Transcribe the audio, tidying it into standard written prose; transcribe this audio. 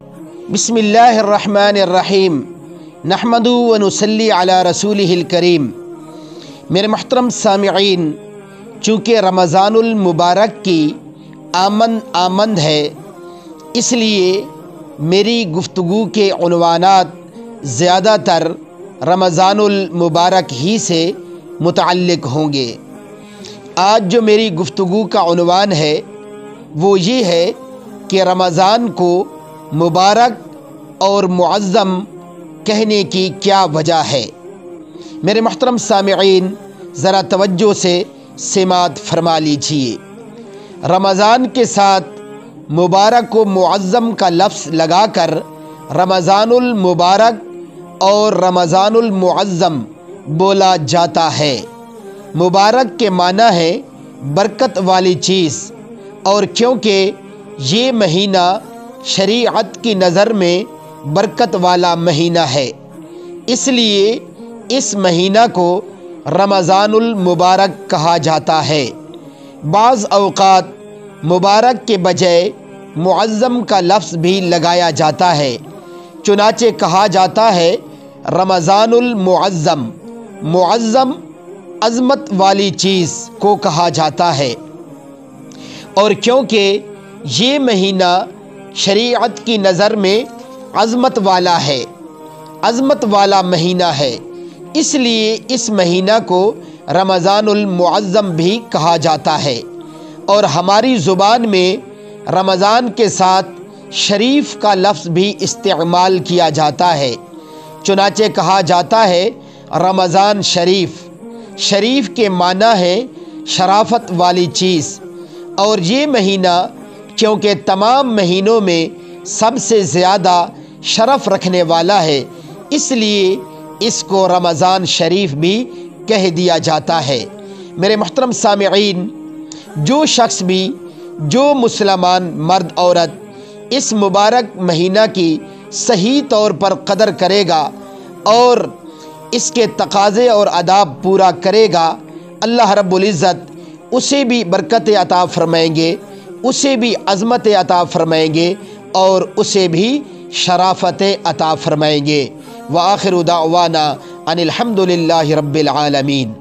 بسم اللہ الرحمن الرحیم نحمدہ و نصلی علی رسولہ الکریم۔ میرے محترم سامعین، چونکہ رمضان المبارک کی آمد ہے، اس لیے میری گفتگو کے عنوانات زیادہ تر رمضان المبارک ہی سے متعلق ہوں گے۔ آج جو میری گفتگو کا عنوان ہے وہ یہ ہے کہ رمضان کو مبارک اور معظم کہنے کی کیا وجہ ہے۔ میرے محترم سامعین، ذرا توجہ سے سماعت فرما لیجیے۔ رمضان کے ساتھ مبارک و معظم کا لفظ لگا کر رمضان المبارک اور رمضان المعظم بولا جاتا ہے۔ مبارک کے معنی ہے برکت والی چیز، اور کیونکہ یہ مہینہ شریعت کی نظر میں برکت والا مہینہ ہے، اس لیے اس مہینہ کو رمضان المبارک کہا جاتا ہے۔ بعض اوقات مبارک کے بجائے معظم کا لفظ بھی لگایا جاتا ہے، چنانچہ کہا جاتا ہے رمضان المعظم۔ معظم عظمت والی چیز کو کہا جاتا ہے، اور کیونکہ یہ مہینہ شریعت کی نظر میں عظمت والا ہے، عظمت والا مہینہ ہے، اس لیے اس مہینہ کو رمضان المعظم بھی کہا جاتا ہے۔ اور ہماری زبان میں رمضان کے ساتھ شریف کا لفظ بھی استعمال کیا جاتا ہے، چنانچہ کہا جاتا ہے رمضان شریف۔ شریف کے معنی ہے شرافت والی چیز، اور یہ مہینہ کیونکہ تمام مہینوں میں سب سے زیادہ شرف رکھنے والا ہے، اس لیے اس کو رمضان شریف بھی کہہ دیا جاتا ہے۔ میرے محترم سامعین، جو شخص بھی، جو مسلمان مرد عورت اس مبارک مہینہ کی صحیح طور پر قدر کرے گا اور اس کے تقاضے اور آداب پورا کرے گا، اللہ رب العزت اسے بھی برکت عطا فرمائیں گے، اسے بھی عظمت عطا فرمائیں گے، اور اسے بھی شرافت عطا فرمائیں گے۔ وآخر دعوانا ان الحمد للہ رب العالمین۔